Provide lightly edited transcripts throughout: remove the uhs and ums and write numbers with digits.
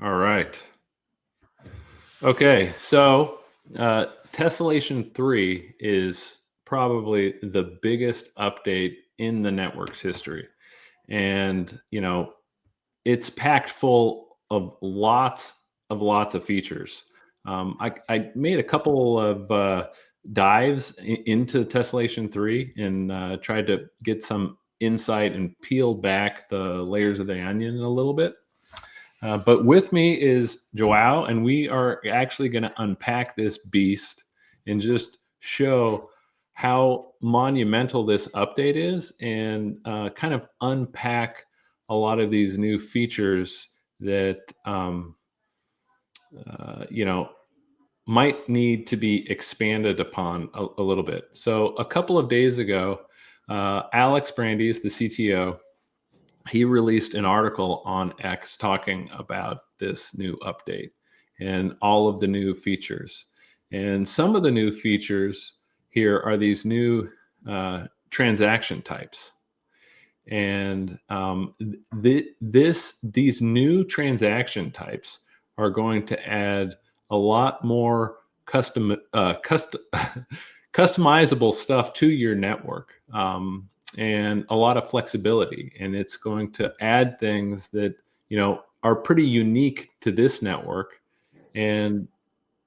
All right. Okay. So, Tessellation 3 is probably the biggest update in the network's history. And, it's packed full of lots of features. I made a couple of dives into Tessellation 3 and tried to get some insight and peel back the layers of the onion a little bit. But with me is Joao, and we are actually going to unpack this beast and just show how monumental this update is and kind of unpack a lot of these new features that, you know, might need to be expanded upon a little bit. So a couple of days ago, Alex Brandeis, the CTO, he released an article on X talking about this new update and all of the new features. And some of the new features here are these new transaction types. And these new transaction types are going to add a lot more customizable stuff to your network. And a lot of flexibility, and it's going to add things that are pretty unique to this network. And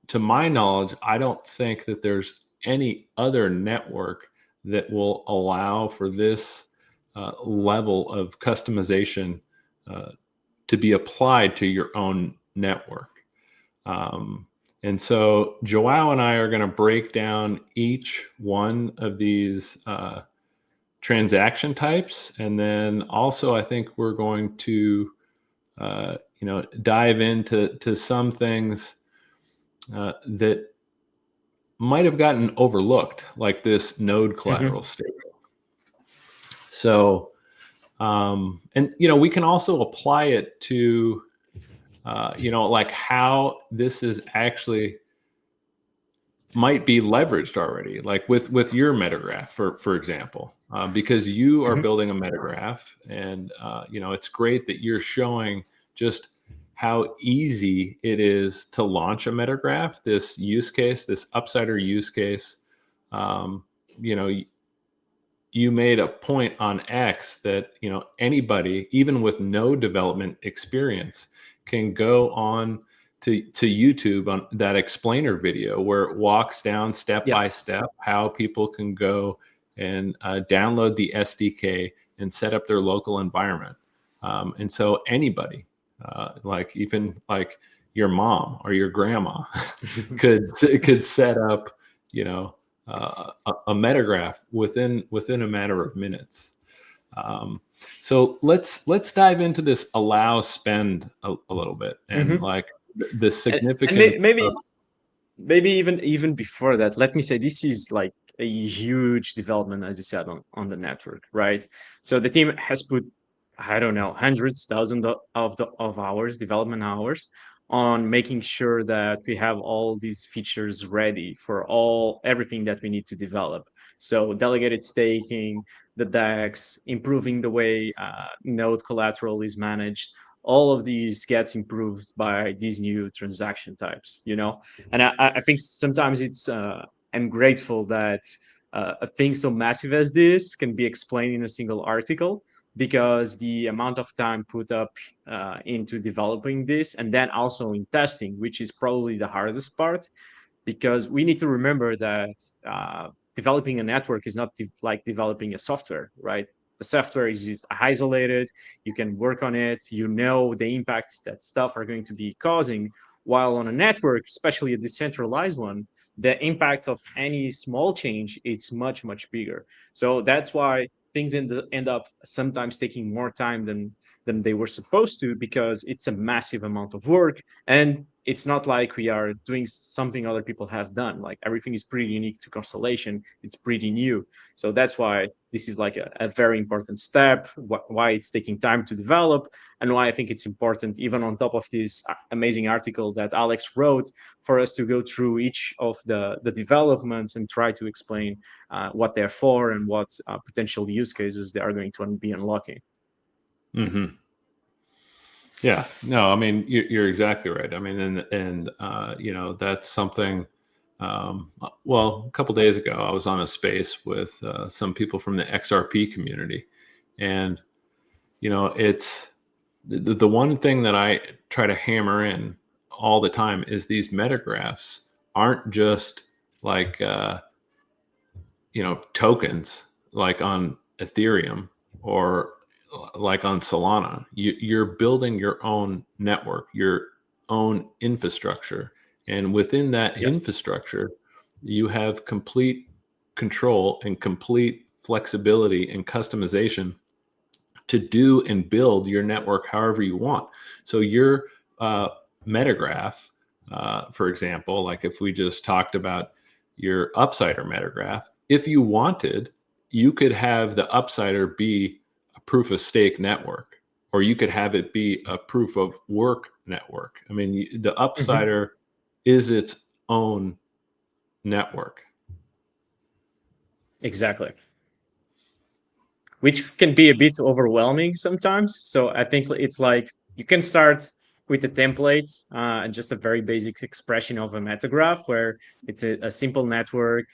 to my knowledge, I don't think that there's any other network that will allow for this level of customization to be applied to your own network. And so Joao and I are going to break down each one of these transaction types, and then also I think we're going to dive into some things that might have gotten overlooked, like this node collateral statement. So and we can also apply it to like how this is actually might be leveraged already, like with your metagraph, for example, because you are building a metagraph, and it's great that you're showing just how easy it is to launch a metagraph. This use case, this upsider use case, you made a point on X that anybody, even with no development experience, can go on to YouTube on that explainer video where it walks down step by step how people can go and download the SDK and set up their local environment. And so anybody, like even like your mom or your grandma, could set up, a metagraph within a matter of minutes. So let's dive into this allow spend a little bit, and like the significant and maybe even before that, let me say this is like a huge development, as you said, on the network, right? So the team has put, I don't know, hundreds, thousands of hours, development hours, on making sure that we have all these features ready for everything that we need to develop. So delegated staking, the DEX, improving the way node collateral is managed. All of these gets improved by these new transaction types, and I think sometimes I'm grateful that a thing so massive as this can be explained in a single article, because the amount of time put up into developing this, and then also in testing, which is probably the hardest part, because we need to remember that developing a network is not like developing a software, right? The software is isolated, you can work on it, the impacts that stuff are going to be causing, while on a network, especially a decentralized one, the impact of any small change, it's much, much bigger. So that's why things end up sometimes taking more time than they were supposed to, because it's a massive amount of work, and it's not like we are doing something other people have done. Like everything is pretty unique to Constellation. It's pretty new. So that's why this is like a very important step, why it's taking time to develop, and why I think it's important, even on top of this amazing article that Alex wrote, for us to go through each of the developments and try to explain what they're for and what potential use cases they are going to be unlocking. Mm-hmm. Yeah, no, I mean you're exactly right. I mean, and that's something. Well, a couple days ago, I was on a space with some people from the XRP community, and it's the one thing that I try to hammer in all the time is these metagraphs aren't just like tokens like on Ethereum or like on Solana. You're building your own network, your own infrastructure. And within that Yes. infrastructure, you have complete control and complete flexibility and customization to do and build your network however you want. So your uh, metagraph, for example, like if we just talked about your upsider metagraph, if you wanted, you could have the upsider be a proof of stake network, or you could have it be a proof of work network. I mean, the Hmm. upsider is its own network. Exactly. Which can be a bit overwhelming sometimes. So I think it's like you can start with the template and just a very basic expression of a metagraph where it's a simple network,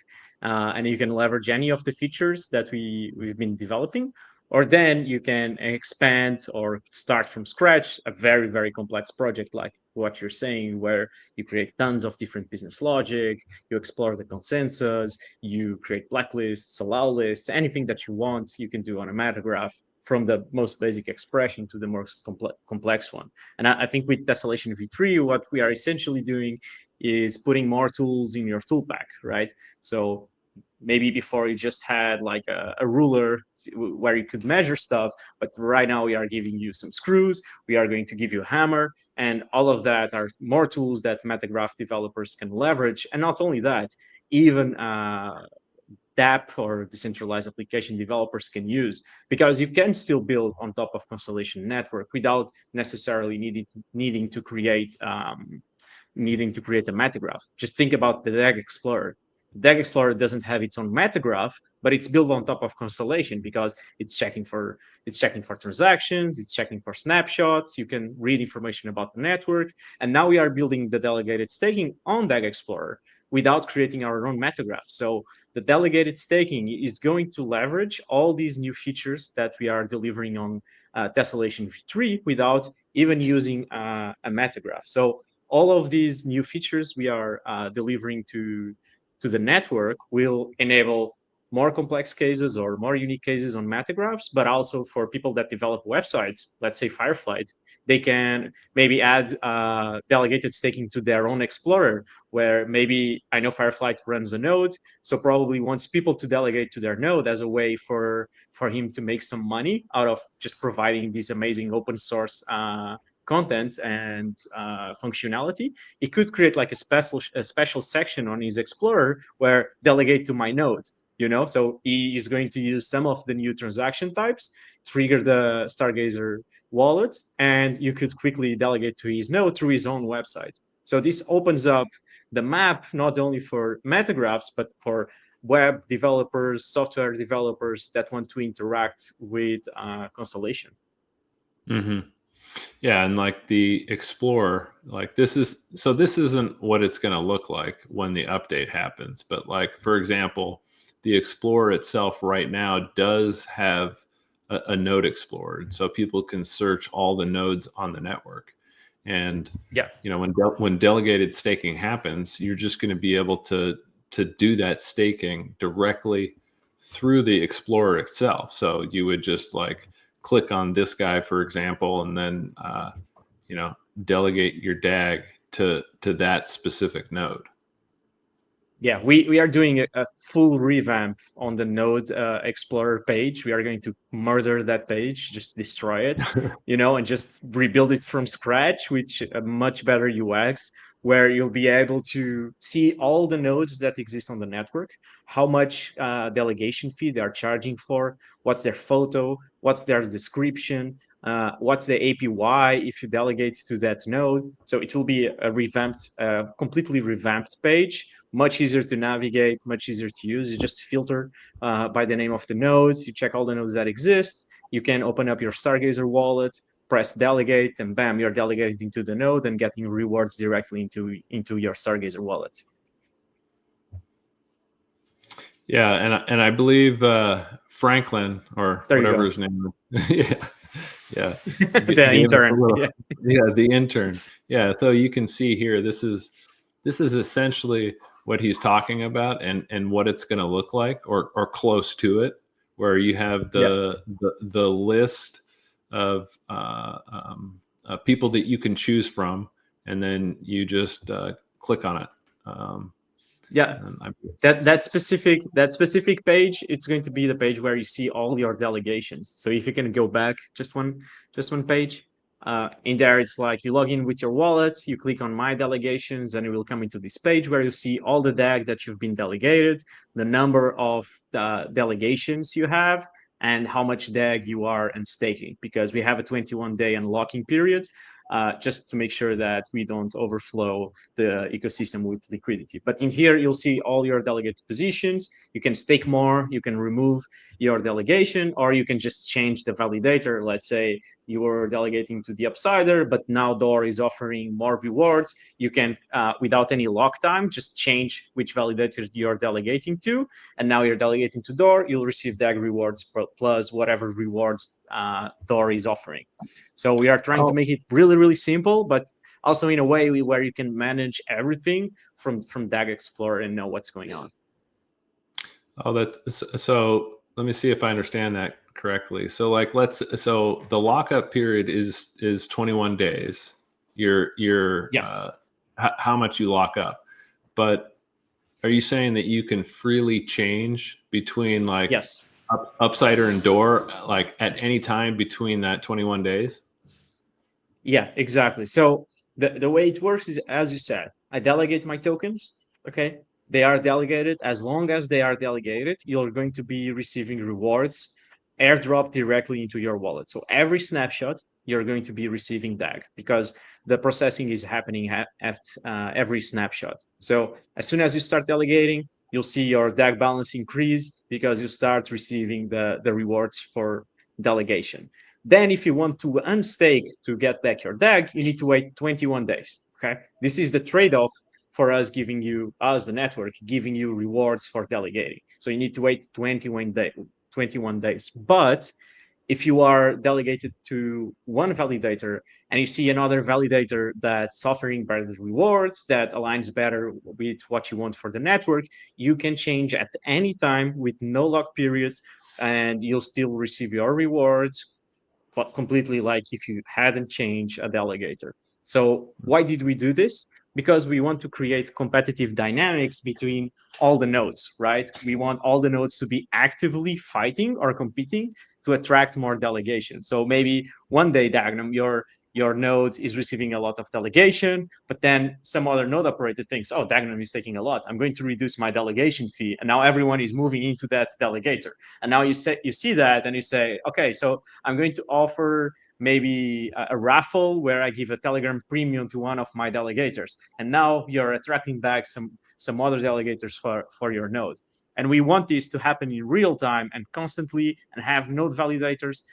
and you can leverage any of the features that we've been developing. Or then you can expand or start from scratch a very, very complex project like what you're saying, where you create tons of different business logic, you explore the consensus, you create blacklists, allow lists, anything that you want, you can do on a metagraph from the most basic expression to the most complex one. And I think with Tessellation V3, what we are essentially doing is putting more tools in your tool pack, right? So maybe before you just had like a ruler where you could measure stuff, but right now we are giving you some screws, we are going to give you a hammer, and all of that are more tools that metagraph developers can leverage. And not only that, even DApp or decentralized application developers can use, because you can still build on top of Constellation Network without necessarily needing to create a metagraph. Just think about the DAG Explorer. The DAG Explorer doesn't have its own metagraph, but it's built on top of Constellation because it's checking for transactions, it's checking for snapshots. You can read information about the network, and now we are building the delegated staking on DAG Explorer without creating our own metagraph. So the delegated staking is going to leverage all these new features that we are delivering on Tessellation V3 without even using a metagraph. So all of these new features we are delivering to the network will enable more complex cases or more unique cases on metagraphs, but also for people that develop websites, let's say Fireflight, they can maybe add delegated staking to their own explorer, where maybe I know Fireflight runs a node, so probably wants people to delegate to their node as a way for him to make some money out of just providing these amazing open source content and functionality. It could create like a special section on his explorer where delegate to my nodes. So he is going to use some of the new transaction types, trigger the Stargazer wallet, and you could quickly delegate to his node through his own website. So this opens up the map not only for metagraphs but for web developers, software developers that want to interact with Constellation. Hmm. Yeah, and like the Explorer, like this isn't what it's going to look like when the update happens. But like for example, the Explorer itself right now does have a node explorer, and so people can search all the nodes on the network. And Yeah. when delegated staking happens, you're just going to be able to do that staking directly through the Explorer itself. So you would just like click on this guy, for example, and then you know delegate your DAG to that specific node. Yeah, we are doing a full revamp on the Node Explorer page. We are going to murder that page, just destroy it, and just rebuild it from scratch, which a much better UX, where you'll be able to see all the nodes that exist on the network, how much delegation fee they are charging for, what's their photo, what's their description, what's the APY if you delegate to that node. So it will be a revamped, completely revamped page, much easier to navigate, much easier to use. You just filter by the name of the nodes. You check all the nodes that exist. You can open up your Stargazer wallet, press delegate, and bam, you're delegating to the node and getting rewards directly into your Stargazer wallet. Yeah, and I believe Franklin, or There you whatever go. his name is. Yeah, The gave us a intern. little, Yeah. the intern. Yeah, so you can see here, this is essentially what he's talking about, and what it's going to look like, or close to it, where you have Yeah. the list of people that you can choose from, and then you just click on it. Yeah. That specific page, it's going to be the page where you see all your delegations. So if you can go back just one page, in there it's like you log in with your wallet, you click on my delegations, and it will come into this page where you see all the DAG that you've been delegated, the number of delegations you have, and how much DAG you are unstaking, because we have a 21-day unlocking period, just to make sure that we don't overflow the ecosystem with liquidity. But in here, you'll see all your delegate positions. You can stake more, you can remove your delegation, or you can just change the validator. Let's say you were delegating to the Upsider, but now Door is offering more rewards. You can, without any lock time, just change which validator you're delegating to. And now you're delegating to Door, you'll receive DAG rewards plus whatever rewards Door is offering. So we are trying to make it really, really simple, but also in a way where you can manage everything from DAG Explorer and know what's going on. Oh, that's so. Let me see if I understand that correctly. So, like, so the lockup period is 21 days. Your Yes. how much you lock up, but are you saying that you can freely change between, like, Yes. Upsider and Door, like, at any time between that 21 days? Yeah, exactly. So the way it works is, as you said, I delegate my tokens. Okay. They are delegated. As long as they are delegated, you're going to be receiving rewards airdrop directly into your wallet. So every snapshot, you're going to be receiving DAG, because the processing is happening at every snapshot. So as soon as you start delegating, you'll see your DAG balance increase because you start receiving the rewards for delegation. Then, if you want to unstake to get back your DAG, you need to wait 21 days. Okay. This is the trade off for us giving you, as the network, giving you rewards for delegating. So you need to wait 21 days. But if you are delegated to one validator and you see another validator that's offering better rewards, that aligns better with what you want for the network, you can change at any time with no lock periods, and you'll still receive your rewards completely like if you hadn't changed a delegator. So why did we do this? Because we want to create competitive dynamics between all the nodes, right? We want all the nodes to be actively fighting or competing to attract more delegation. So maybe one day, Dagnum, your node is receiving a lot of delegation, but then some other node operator thinks, oh, Dagnum is taking a lot. I'm going to reduce my delegation fee. And now everyone is moving into that delegator. And now you see that and you say, okay, so I'm going to offer maybe a raffle where I give a Telegram premium to one of my delegators. And now you're attracting back some other delegators for your node. And we want this to happen in real time and constantly, and have node validators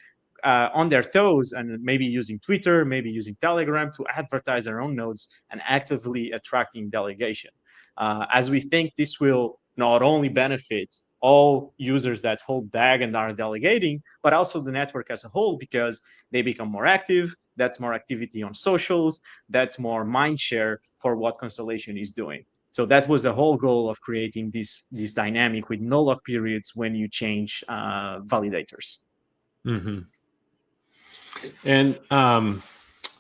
on their toes, and maybe using Twitter, maybe using Telegram to advertise their own nodes and actively attracting delegation. As we think this will not only benefit all users that hold DAG and are delegating, but also the network as a whole, because they become more active. That's more activity on socials. That's more mind share for what Constellation is doing. So that was the whole goal of creating this dynamic with no lock periods when you change validators. Mm-hmm. And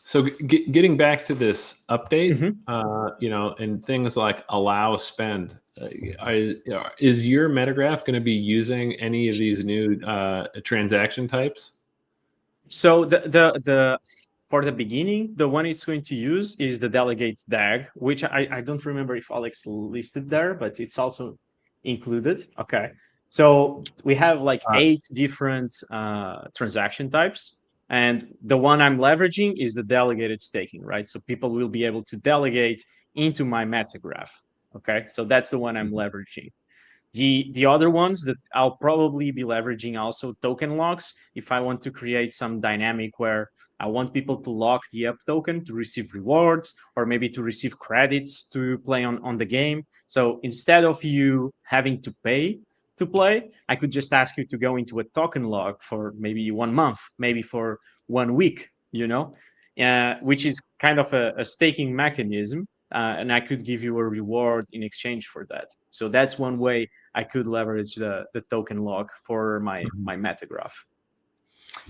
so getting back to this update, and things like allow spend, is your metagraph going to be using any of these new transaction types? So the for the beginning, the one it's going to use is the delegates DAG, which I don't remember if Alex listed there, but it's also included. Okay. So we have like 8 different transaction types. And the one I'm leveraging is the delegated staking, right? So people will be able to delegate into my metagraph. Okay. So that's the one I'm leveraging. The other ones that I'll probably be leveraging also token locks if I want to create some dynamic where I want people to lock the up token to receive rewards or maybe to receive credits to play on the game. So instead of you having to pay to play, I could just ask you to go into a token lock for maybe 1 month, maybe for 1 week, which is kind of a staking mechanism. And I could give you a reward in exchange for that. So that's one way I could leverage the token lock for my metagraph.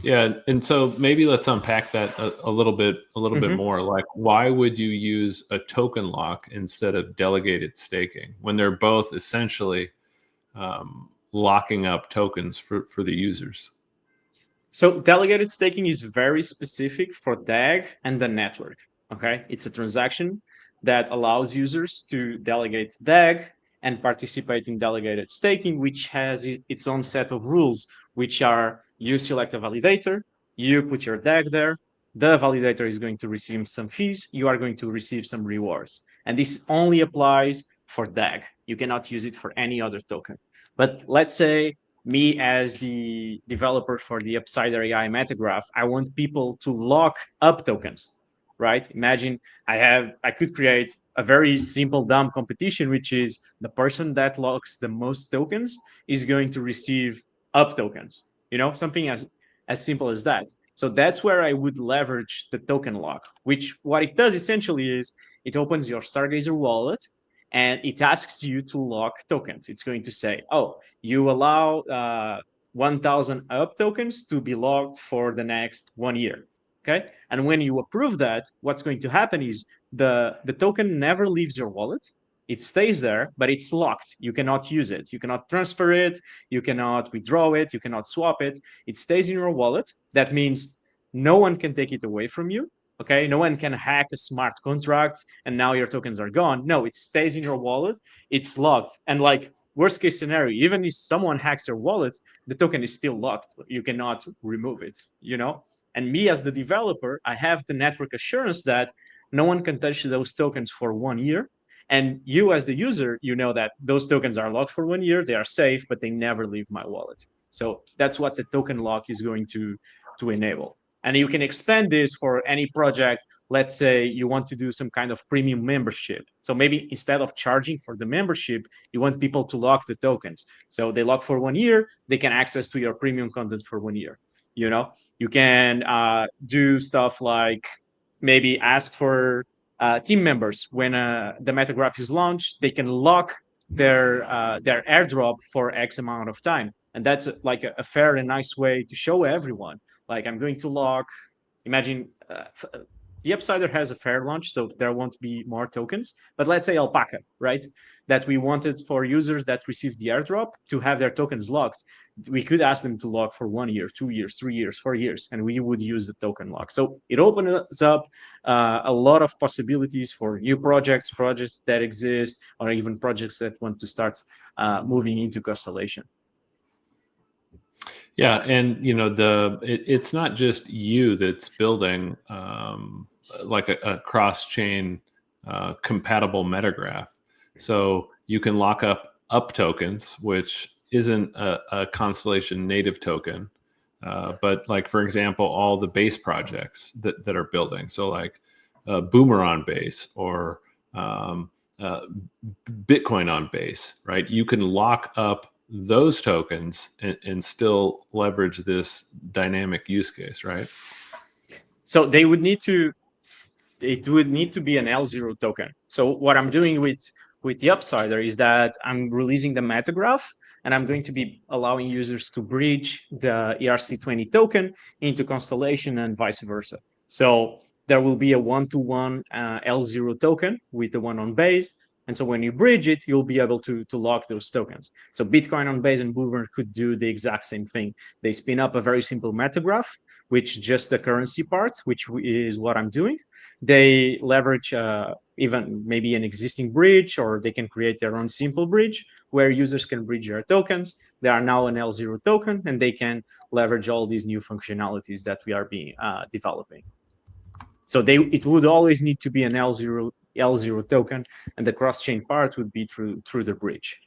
Yeah, and so maybe let's unpack that a little bit more. Like, why would you use a token lock instead of delegated staking when they're both essentially locking up tokens for the users? So delegated staking is very specific for DAG and the network. Okay, it's a transaction that allows users to delegate DAG and participate in delegated staking, which has its own set of rules, which are you select a validator, you put your DAG there, the validator is going to receive some fees, you are going to receive some rewards. And this only applies for DAG. You cannot use it for any other token. But let's say me as the developer for the Upsider AI metagraph, I want people to lock up tokens, right? Imagine I could create a very simple dumb competition, which is the person that locks the most tokens is going to receive up tokens, something as simple as that. So that's where I would leverage the token lock, which what it does essentially is it opens your Stargazer wallet and it asks you to lock tokens. It's going to say, oh, you allow 1,000 up tokens to be locked for the next 1 year. Okay. And when you approve that, what's going to happen is the token never leaves your wallet. It stays there, but it's locked. You cannot use it. You cannot transfer it. You cannot withdraw it. You cannot swap it. It stays in your wallet. That means no one can take it away from you. Okay. No one can hack a smart contract and now your tokens are gone. No, it stays in your wallet. It's locked. And like, worst case scenario, even if someone hacks your wallet, the token is still locked. You cannot remove it. And me as the developer, I have the network assurance that no one can touch those tokens for 1 year. And you as the user, you know that those tokens are locked for 1 year, they are safe, but they never leave my wallet. So that's what the token lock is going to enable. And you can expand this for any project. Let's say you want to do some kind of premium membership. So maybe instead of charging for the membership, you want people to lock the tokens. So they lock for 1 year, they can access to your premium content for 1 year. You can do stuff like maybe ask for team members when the metagraph is launched, they can lock their airdrop for X amount of time. And that's like a fair and nice way to show everyone, like, I'm going to lock, imagine the Upsider has a fair launch, so there won't be more tokens. But let's say Alpaca, right? That we wanted for users that received the airdrop to have their tokens locked. We could ask them to lock for 1 year, 2 years, 3 years, 4 years, and we would use the token lock. So it opens up a lot of possibilities for new projects that exist, or even projects that want to start moving into Constellation. Yeah, and it's not just you that's building like a cross-chain compatible metagraph. So you can lock up tokens, which isn't a Constellation native token, but like, for example, all the base projects that are building. So like Boomer on base or Bitcoin on base, right? You can lock up those tokens and still leverage this dynamic use case, right? So it would need to be an L0 token. So what I'm doing with the Upsider is that I'm releasing the metagraph, and I'm going to be allowing users to bridge the ERC20 token into Constellation and vice versa. So there will be a one-to-one L0 token with the one on base. And so when you bridge it, you'll be able to lock those tokens. So Bitcoin on base and Boomer could do the exact same thing. They spin up a very simple metagraph, which just the currency part, which is what I'm doing. They leverage even maybe an existing bridge, or they can create their own simple bridge where users can bridge their tokens. They are now an L0 token, and they can leverage all these new functionalities that we are developing. So it would always need to be an L0 token, and the cross-chain part would be through the bridge.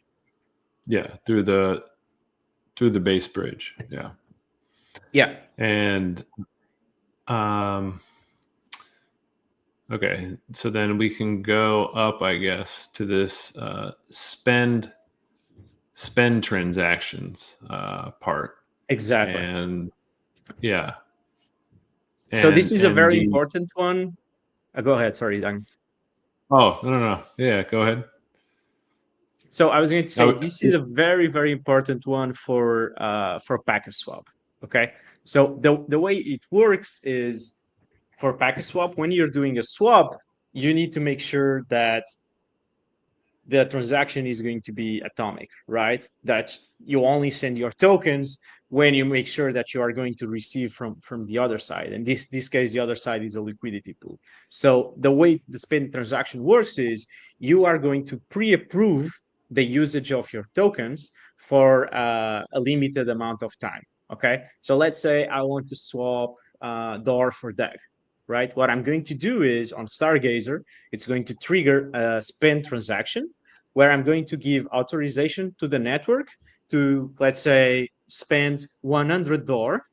Yeah, through the base bridge. Yeah. Yeah. And Okay, so then we can go up, I guess, to this spend transactions part, Exactly. and yeah, So this is a and very the important one. Go ahead. Sorry, Dan. oh no, yeah, go ahead. So I was going to say Oh, this is a very, very important one for packet swap. Okay. So the way it works is for packet swap, when you're doing a swap, you need to make sure that the transaction is going to be atomic, right? That you only send your tokens when you make sure that you are going to receive from the other side. And this case, the other side is a liquidity pool. So the way the spend transaction works is you are going to pre-approve the usage of your tokens for a limited amount of time. Okay. So let's say I want to swap DOR for DEG, right? What I'm going to do is on Stargazer, it's going to trigger a spend transaction where I'm going to give authorization to the network to, let's say, spend 100 DOR,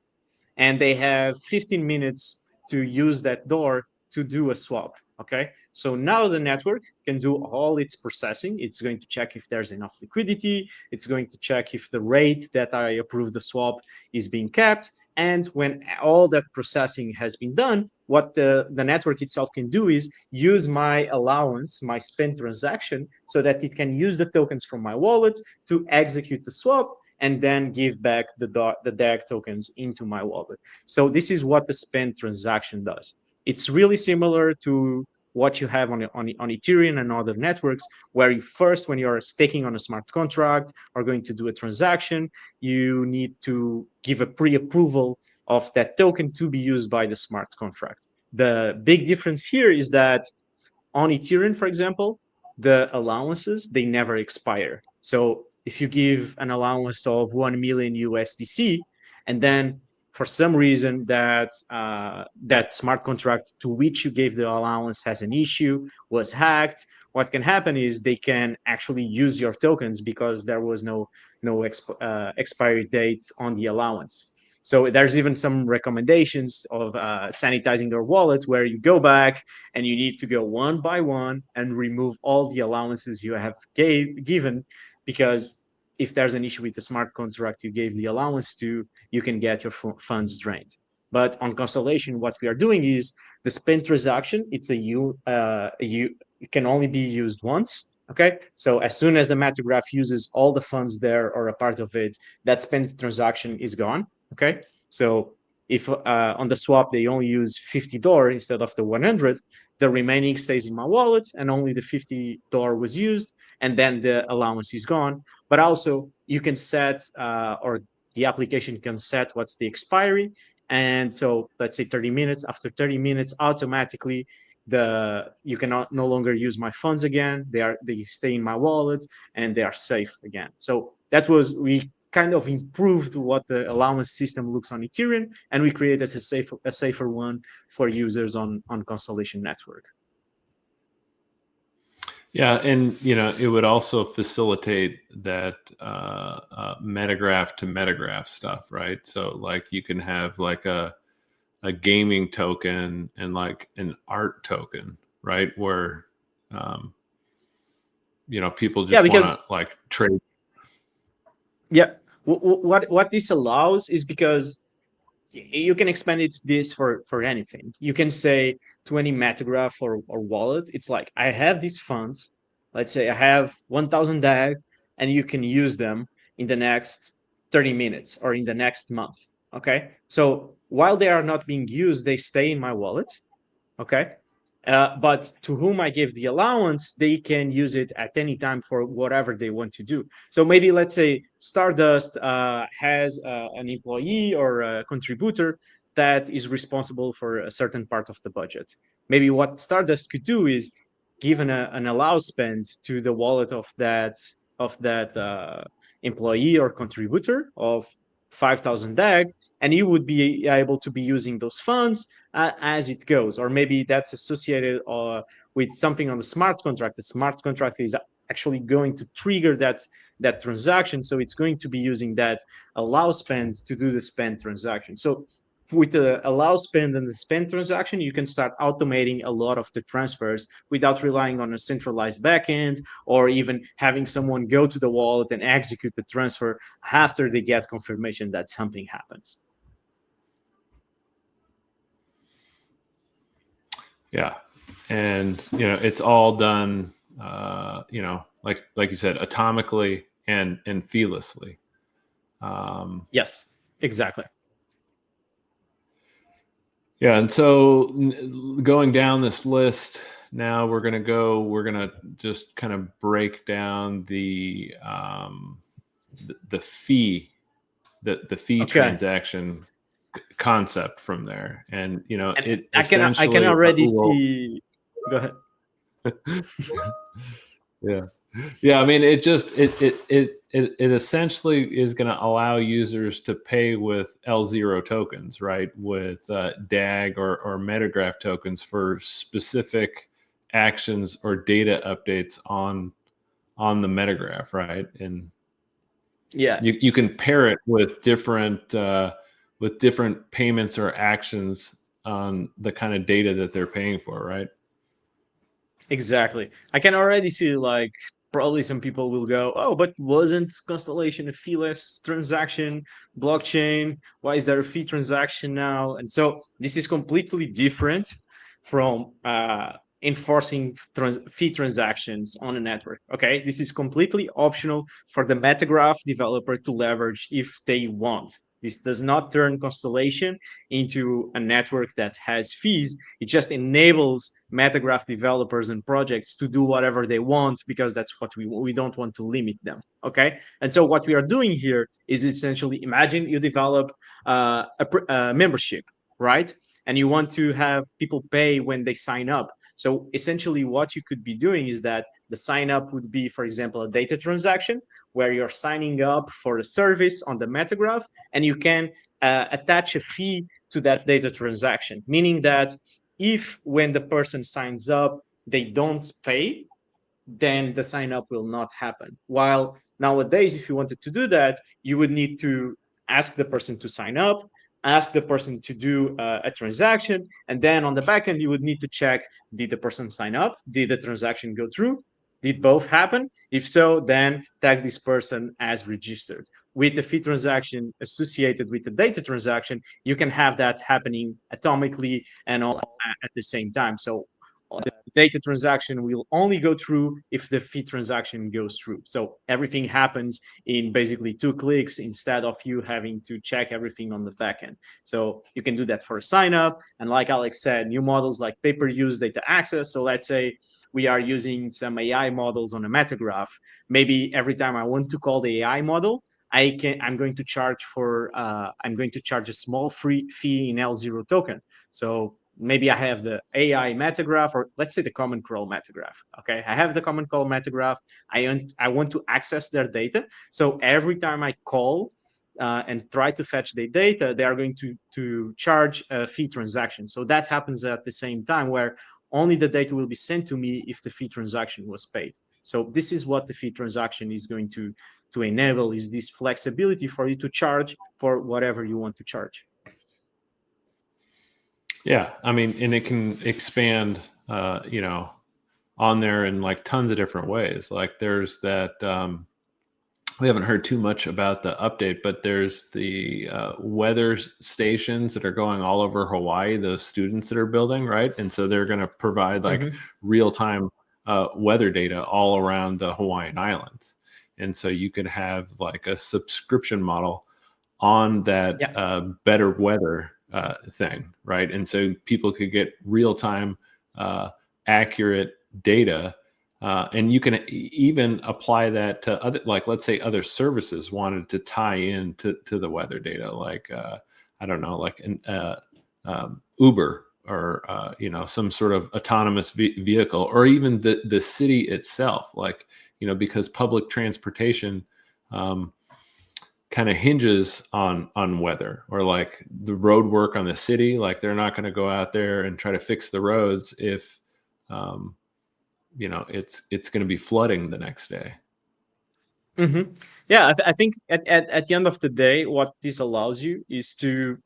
and they have 15 minutes to use that DOR to do a swap. Okay. So now the network can do all its processing. It's going to check if there's enough liquidity. It's going to check if the rate that I approved the swap is being kept. And when all that processing has been done, what the network itself can do is use my allowance, my spend transaction, so that it can use the tokens from my wallet to execute the swap and then give back the DAG tokens into my wallet. So this is what the spend transaction does. It's really similar to what you have on Ethereum and other networks, where you first, when you're staking on a smart contract or going to do a transaction, you need to give a pre-approval of that token to be used by the smart contract. The big difference here is that on Ethereum, for example, the allowances, they never expire. So if you give an allowance of 1 million USDC, and then for some reason that smart contract to which you gave the allowance has an issue, was hacked, what can happen is they can actually use your tokens because there was no expiry date on the allowance. So there's even some recommendations of sanitizing your wallet where you go back and you need to go one by one and remove all the allowances you have given, because if there's an issue with the smart contract you gave the allowance to, you can get your funds drained. But on Constellation, what we are doing is the spend transaction. It's it can only be used once. Okay, so as soon as the metagraph uses all the funds there or a part of it, that spend transaction is gone. Okay, so if on the swap they only use $50 instead of the 100, the remaining stays in my wallet and only the $50 was used, and then the allowance is gone. But also you can set or the application can set what's the expiry. And so let's say 30 minutes, after 30 minutes, automatically you cannot no longer use my funds again. They stay in my wallet and they are safe again. So that was, we kind of improved what the allowance system looks on Ethereum, and we created a safer one for users on Constellation Network. yeah, and it would also facilitate that metagraph to metagraph stuff, right? So like you can have like a gaming token and like an art token, right? Where people Yeah, just want because to like trade. yeah, what this allows is because you can expand it this for anything. You can say to any metagraph or wallet, it's like, I have these funds. Let's say I have 1,000 DAG, and you can use them in the next 30 minutes or in the next month. Okay. So while they are not being used, they stay in my wallet. Okay. But to whom I give the allowance, they can use it at any time for whatever they want to do. So maybe let's say Stardust has an employee or a contributor that is responsible for a certain part of the budget. Maybe what Stardust could do is give an allow spend to the wallet of that employee or contributor of 5,000 DAG, and you would be able to be using those funds as it goes. Or maybe that's associated with something on the smart contract. The smart contract is actually going to trigger that transaction, so it's going to be using that allow spend to do the spend transaction. So with the allow spend and the spend transaction, you can start automating a lot of the transfers without relying on a centralized backend or even having someone go to the wallet and execute the transfer after they get confirmation that something happens. Yeah, and it's all done, like you said, atomically and feelessly. Yes, exactly. Yeah, and so going down this list now, we're gonna just kind of break down the fee, the fee Okay. transaction concept from there, and And it I can essentially already will. see. Go ahead. Yeah. Yeah, I mean, it essentially is going to allow users to pay with L0 tokens, right? With DAG or metagraph tokens for specific actions or data updates on the metagraph, right? And Yeah, you can pair it with different payments or actions on the kind of data that they're paying for, right? exactly. I can already see like probably some people will go, oh, but wasn't Constellation a feeless transaction blockchain? Why is there a fee transaction now? And so this is completely different from enforcing fee transactions on a network. Okay, this is completely optional for the metagraph developer to leverage if they want. This does not turn Constellation into a network that has fees. It just enables metagraph developers and projects to do whatever they want because that's what we don't want to limit them. Okay, and so what we are doing here is essentially imagine you develop a membership, right? And you want to have people pay when they sign up. So essentially, what you could be doing is that the sign up would be, for example, a data transaction where you're signing up for a service on the metagraph, and you can attach a fee to that data transaction, meaning that if when the person signs up, they don't pay, then the sign up will not happen. While nowadays, if you wanted to do that, you would need to ask the person to sign up, ask the person to do a transaction, and then on the back end, you would need to check, did the person sign up? Did the transaction go through? Did both happen? If so, then tag this person as registered. With the fee transaction associated with the data transaction, you can have that happening atomically and all at the same time. So the data transaction will only go through if the fee transaction goes through. So everything happens in basically 2 clicks instead of you having to check everything on the backend. So you can do that for a sign up. And like Alex said, new models like pay-per-use data access. So let's say we are using some AI models on a metagraph. Maybe every time I want to call the AI model, I'm going to charge a small free fee in L0 token. So maybe I have the AI metagraph, or let's say the common crawl metagraph. Okay, I have the common crawl metagraph. I want to access their data. So every time I call and try to fetch the data, they are going to charge a fee transaction. So that happens at the same time, where only the data will be sent to me if the fee transaction was paid. So this is what the fee transaction is going to enable, is this flexibility for you to charge for whatever you want to charge. Yeah, I mean, and it can expand, on there in like tons of different ways. Like there's that, we haven't heard too much about the update, but there's the weather stations that are going all over Hawaii, those students that are building, right? And so they're going to provide like real time weather data all around the Hawaiian Islands. And so you could have like a subscription model on that better weather thing, right? And so people could get real time, accurate data. And you can even apply that to other, like let's say other services wanted to tie in to the weather data, like I don't know, like an Uber or some sort of autonomous vehicle, or even the city itself, like because public transportation kind of hinges on weather, or like the road work on the city. Like they're not going to go out there and try to fix the roads if it's going to be flooding the next day. Yeah, I think at the end of the day, what this allows you is to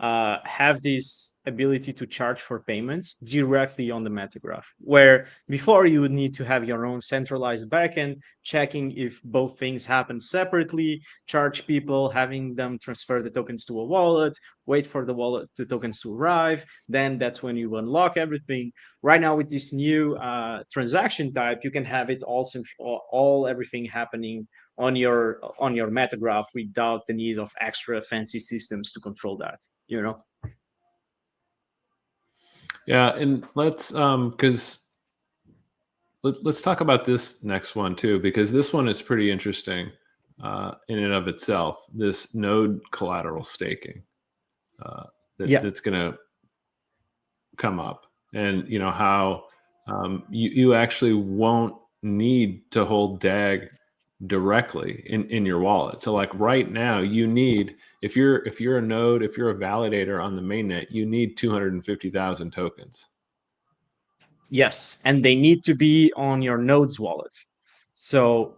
have this ability to charge for payments directly on the metagraph, where before you would need to have your own centralized backend checking if both things happen separately, charge people, having them transfer the tokens to a wallet, wait for the tokens to arrive, then that's when you unlock everything. Right now with this new transaction type, you can have it all everything happening on your metagraph without the need of extra fancy systems to control that, you know. Yeah, and let's talk about this next one too, because this one is pretty interesting in and of itself. This node collateral staking Yeah. that's going to come up, and how you actually won't need to hold DAG directly in your wallet. So like right now, you need, if you're a node, if you're a validator on the mainnet, you need 250,000 tokens. Yes, and they need to be on your node's wallet. So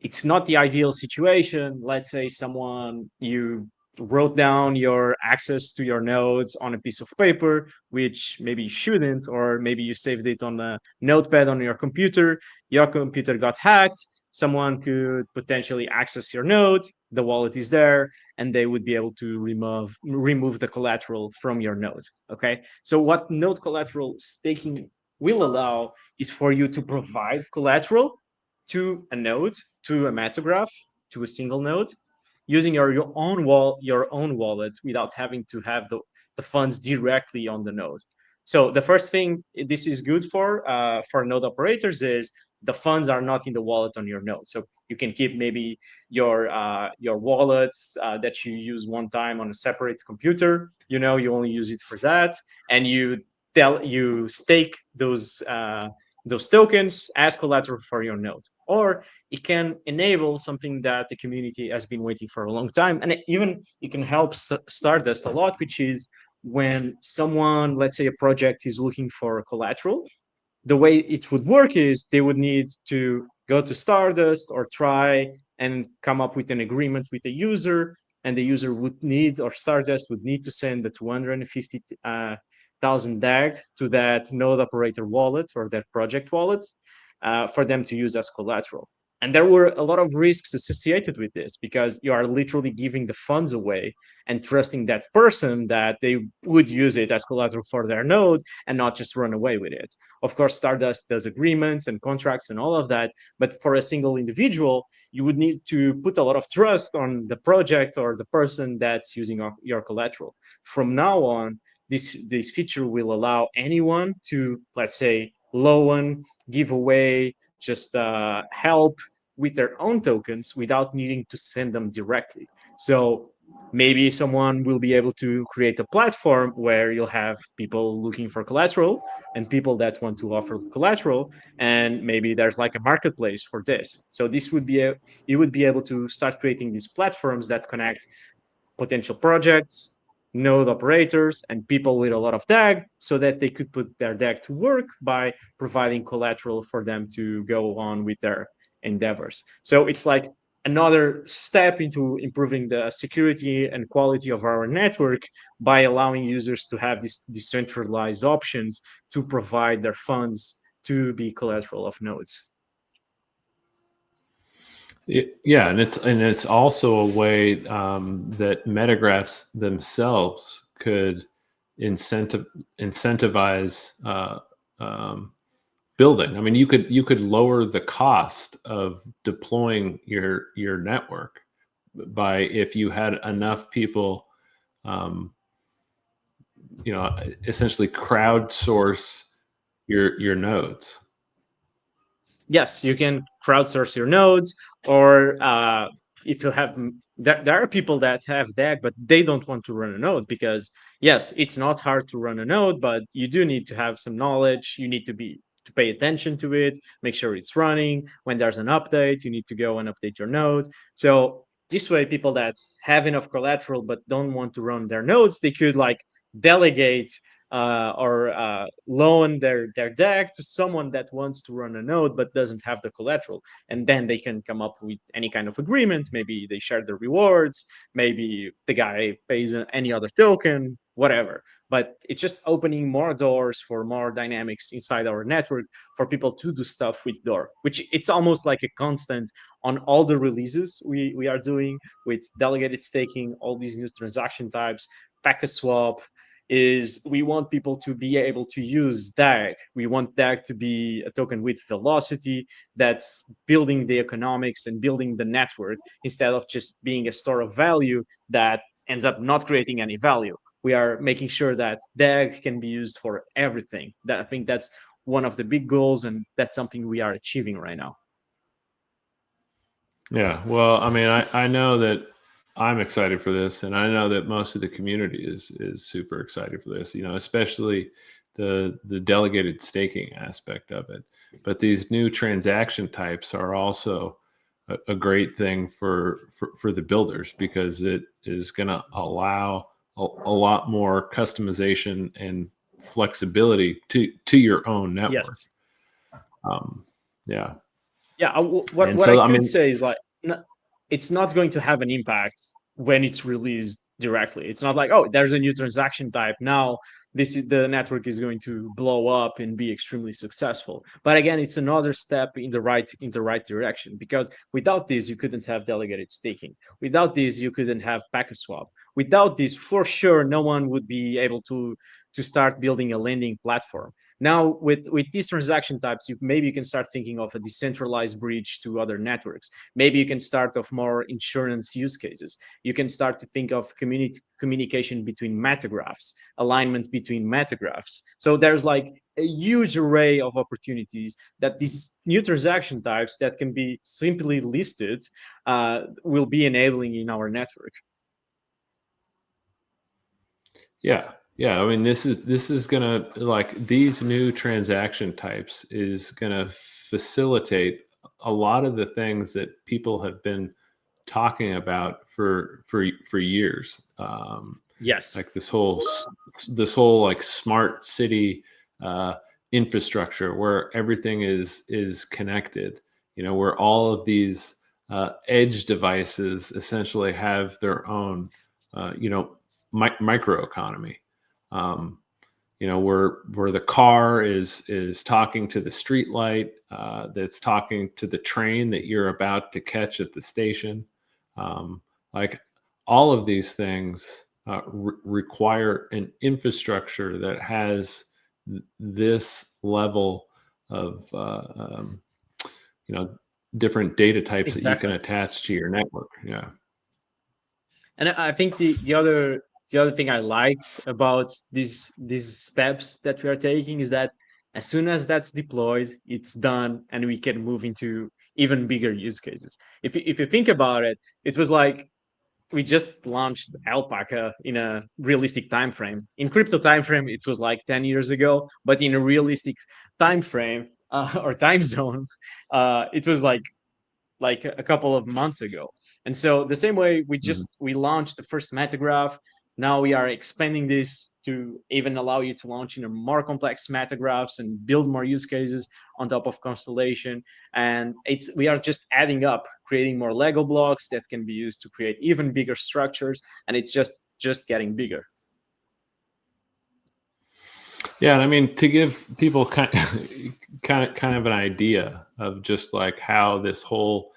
it's not the ideal situation. Let's say someone, you wrote down your access to your nodes on a piece of paper, which maybe you shouldn't, or maybe you saved it on a notepad on your computer got hacked, someone could potentially access your node, the wallet is there, and they would be able to remove the collateral from your node. Okay, so what node collateral staking will allow is for you to provide collateral to a node, to a metagraph, to a single node, using your own wallet without having to have the funds directly on the node. So the first thing this is good for node operators is the funds are not in the wallet on your node. So you can keep maybe your wallets that you use one time on a separate computer. You only use it for that, and you stake those tokens as collateral for your node. Or it can enable something that the community has been waiting for a long time. And it can help Stardust a lot, which is when someone, let's say a project, is looking for collateral, the way it would work is they would need to go to Stardust or try and come up with an agreement with the user, and the user would need, or Stardust would need to send the 250,000 DAG to that node operator wallet or that project wallet for them to use as collateral. And there were a lot of risks associated with this because you are literally giving the funds away and trusting that person that they would use it as collateral for their node and not just run away with it. Of course, Stardust does agreements and contracts and all of that, but for a single individual, you would need to put a lot of trust on the project or the person that's using your collateral. From now on, this feature will allow anyone to, let's say, loan, give away, just help with their own tokens without needing to send them directly. So maybe someone will be able to create a platform where you'll have people looking for collateral and people that want to offer collateral, and maybe there's like a marketplace for this. So you would be able to start creating these platforms that connect potential projects, node operators, and people with a lot of DAG so that they could put their DAG to work by providing collateral for them to go on with their endeavors. So it's like another step into improving the security and quality of our network by allowing users to have these decentralized options to provide their funds to be collateral of nodes. Yeah, and it's also a way that metagraphs themselves could incentivize building. I mean, you could lower the cost of deploying your network by, if you had enough people, um, essentially crowdsource your nodes. Yes, you can crowdsource your nodes, or if you have, there are people that have DAG, but they don't want to run a node because, yes, it's not hard to run a node, but you do need to have some knowledge. You need to pay attention to it, make sure it's running. When there's an update, you need to go and update your node. So this way, people that have enough collateral but don't want to run their nodes, they could like delegate or loan their DAG to someone that wants to run a node but doesn't have the collateral, and then they can come up with any kind of agreement. Maybe they share the rewards, maybe the guy pays any other token, whatever. But it's just opening more doors for more dynamics inside our network for people to do stuff with Door, which it's almost like a constant on all the releases we are doing with delegated staking, all these new transaction types, packet swap, is we want people to be able to use DAG. We want DAG to be a token with velocity that's building the economics and building the network instead of just being a store of value that ends up not creating any value. We are making sure that DAG can be used for everything. That I think that's one of the big goals, and that's something we are achieving right now. Yeah. Well, I mean, I know that I'm excited for this, and I know that most of the community is super excited for this. Especially the delegated staking aspect of it. But these new transaction types are also a great thing for the builders, because it is going to allow a lot more customization and flexibility to your own network. Yes. Yeah. Yeah. What I could say is like, it's not going to have an impact when it's released directly. It's not like, oh, there's a new transaction type now, the network is going to blow up and be extremely successful. But again, it's another step in the right direction, because without this you couldn't have delegated staking. Without this you couldn't have packet swap. Without this, for sure, no one would be able to start building a lending platform. Now with these transaction types, maybe you can start thinking of a decentralized bridge to other networks. Maybe you can start of more insurance use cases. You can start to think of communication between metagraphs, alignment between metagraphs. So there's like a huge array of opportunities that these new transaction types that can be simply listed will be enabling in our network. Yeah. Yeah. I mean, this is gonna, like, these new transaction types is gonna facilitate a lot of the things that people have been talking about for years. Yes. Like this whole like smart city infrastructure, where everything is connected. Where all of these edge devices essentially have their own microeconomy. Where the car is talking to the street light, that's talking to the train that you're about to catch at the station. Like, all of these things require an infrastructure that has this level of different data types that you can Exactly. attach to your network. Yeah. And I think the other thing I like about these steps that we are taking is that as soon as that's deployed, it's done, and we can move into even bigger use cases. If you think about it, it was like we just launched Alpaca in a realistic time frame. In crypto time frame, it was like 10 years ago, but in a realistic time frame or time zone, it was like a couple of months ago. And so the same way Mhm. we launched the first metagraph. Now we are expanding this to even allow you to launch in a more complex metagraphs and build more use cases on top of Constellation. And we are just adding up, creating more Lego blocks that can be used to create even bigger structures, and it's just getting bigger. Yeah, and I mean, to give people kind of an idea of just like how this whole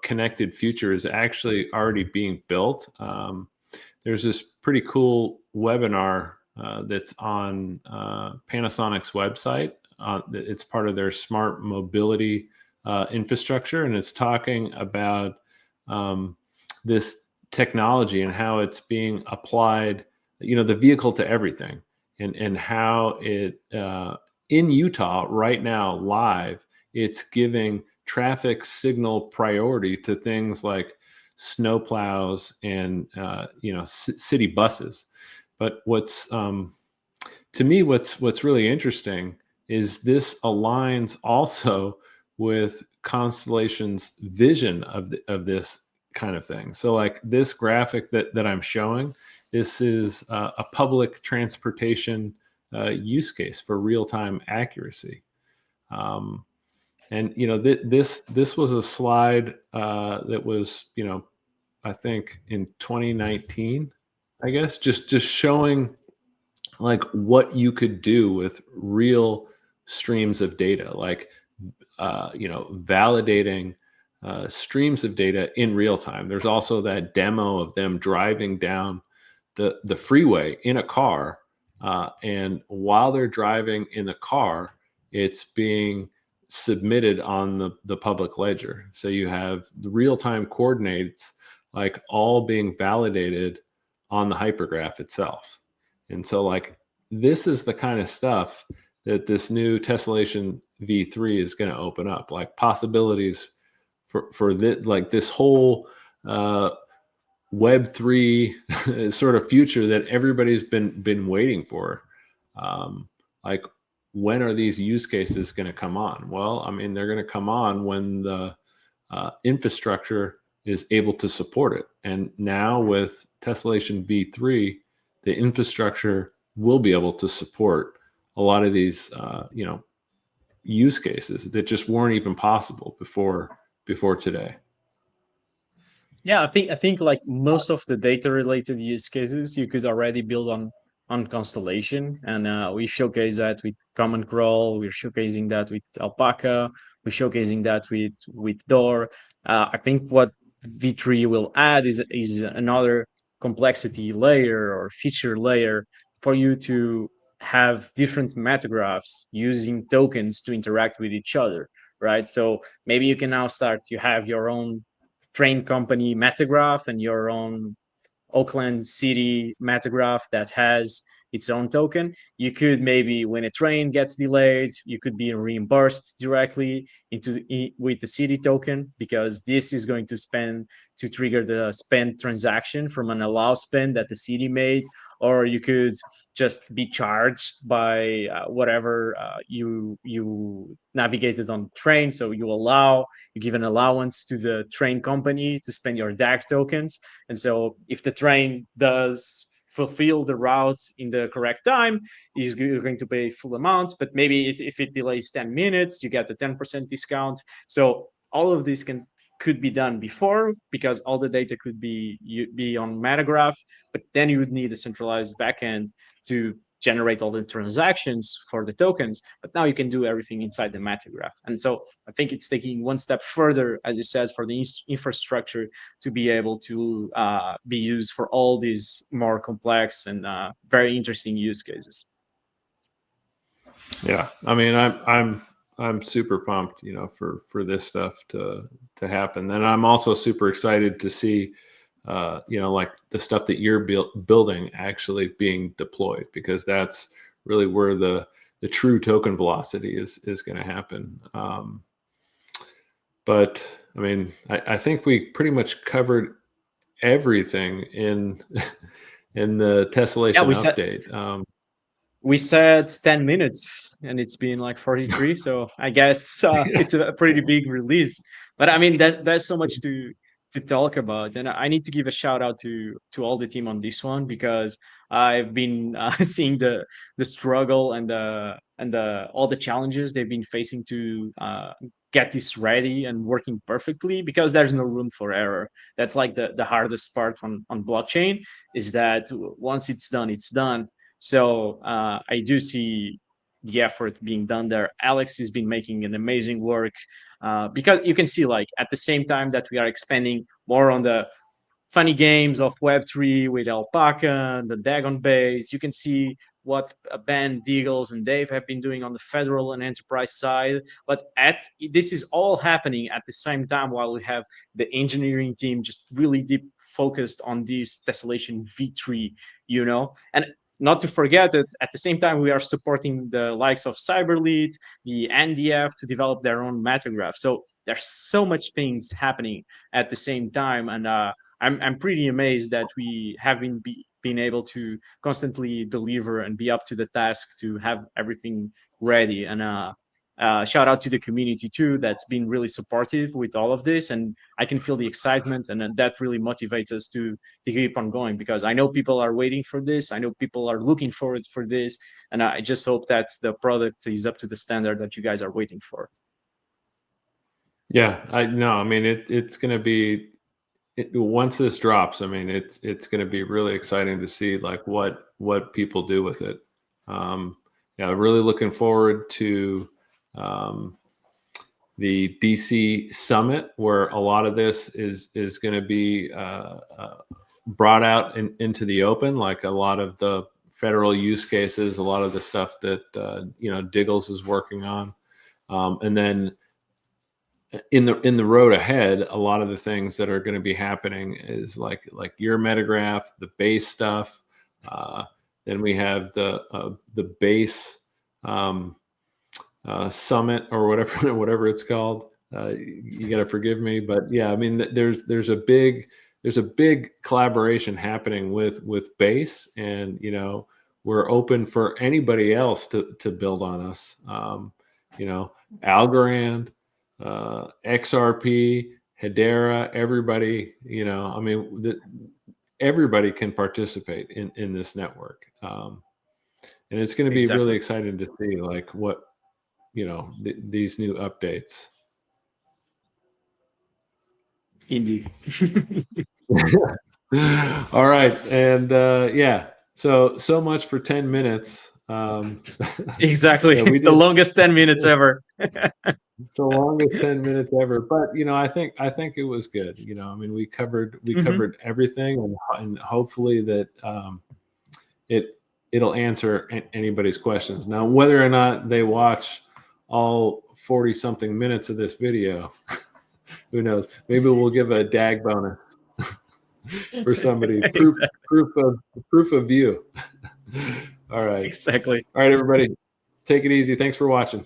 connected future is actually already being built. There's this pretty cool webinar that's on Panasonic's website. It's part of their smart mobility infrastructure, and it's talking about this technology and how it's being applied. The vehicle to everything, and how it in Utah right now, live, it's giving traffic signal priority to things like snowplows and city buses. But to me, what's really interesting is this aligns also with Constellation's vision of this kind of thing. So, like, this graphic that I'm showing, this is a public transportation use case for real-time accuracy. And this was a slide that was, I think, in 2019. I guess just showing like what you could do with real streams of data, like validating streams of data in real time. There's also that demo of them driving down the freeway in a car, and while they're driving in the car, it's being submitted on the public ledger. So you have the real-time coordinates like all being validated on the hypergraph itself. And so like this is the kind of stuff that this new Tessellation V3 is going to open up, like possibilities for this, like this whole Web3 sort of future that everybody's been waiting for. Like, when are these use cases going to come on? Well, I mean, they're going to come on when the infrastructure is able to support it. And now with Tessellation V3, the infrastructure will be able to support a lot of these, use cases that just weren't even possible before today. Yeah, I think like most of the data related use cases you could already build on Constellation, and we showcase that with Common Crawl. We're showcasing that with Alpaca. We're showcasing that with Door. I think what V3 will add is another complexity layer or feature layer for you to have different metagraphs using tokens to interact with each other, right? So maybe you can now start. You have your own train company metagraph and your own Oakland City metagraph that has its own token. You could maybe, when a train gets delayed, you could be reimbursed directly with the city token, because this is going to trigger the spend transaction from an allow spend that the city made. Or you could just be charged by whatever you navigated on the train. So you give an allowance to the train company to spend your DAG tokens. And so if the train does fulfill the routes in the correct time, you're going to pay full amount. But maybe if it delays 10 minutes, you get a 10% discount. So all of this could be done before, because all the data could be on Metagraph, but then you would need a centralized backend to generate all the transactions for the tokens. But now you can do everything inside the Metagraph. And so I think it's taking one step further, as you said, for the infrastructure to be able to be used for all these more complex and very interesting use cases. Yeah, I mean, I'm super pumped, for this stuff to happen. And I'm also super excited to see, like the stuff that you're building actually being deployed, because that's really where the true token velocity is going to happen. But I mean, I think we pretty much covered everything in in the Yeah, tessellation update. we said 10 minutes and it's been like 43, so I guess it's a pretty big release. But I mean, there's so much to talk about, and I need to give a shout out to all the team on this one, because I've been seeing the struggle and the all the challenges they've been facing to get this ready and working perfectly, because there's no room for error. That's like the hardest part on blockchain, is that once it's done, it's done. So I do see the effort being done there. Alex has been making an amazing work, because you can see, like, at the same time that we are expanding more on the funny games of Web3 with Alpaca, the Dagon base, you can see what Ben, Deagles, and Dave have been doing on the federal and enterprise side. But this is all happening at the same time, while we have the engineering team just really deep focused on this Tessellation V3, And not to forget that at the same time we are supporting the likes of Cyberlead, the NDF, to develop their own metagraph. So there's so much things happening at the same time, and I'm pretty amazed that we have been able to constantly deliver and be up to the task to have everything ready. And shout out to the community too, that's been really supportive with all of this, and I can feel the excitement, and that really motivates us to keep on going, because I know people are waiting for this. I know people are looking forward for this, and I just hope that the product is up to the standard that you guys are waiting for. Yeah, I know. I mean, it's going to be once this drops, I mean, it's going to be really exciting to see like what people do with it. Yeah, really looking forward to the DC summit, where a lot of this is going to be brought out into the open, like a lot of the federal use cases, a lot of the stuff that Diggles is working on, and then in the road ahead, a lot of the things that are going to be happening is like your metagraph, the base stuff. Then we have the base summit, or whatever it's called. You got to forgive me, but yeah, I mean, there's a big collaboration happening with base, and we're open for anybody else to build on us. Algorand, XRP, Hedera, everybody, I mean, everybody can participate in this network. And it's going to be really exciting to see like what, these new updates. Indeed. All right. And yeah, so much for 10 minutes. Exactly. Yeah, we the did, longest 10 minutes ever. the longest 10 minutes ever, but I think it was good. I mean, we covered everything, and hopefully that it'll answer anybody's questions. Now, whether or not they watch all 40 something minutes of this video, who knows? Maybe we'll give a DAG bonus for somebody. Proof of view. All right. Exactly. All right, everybody. Take it easy. Thanks for watching.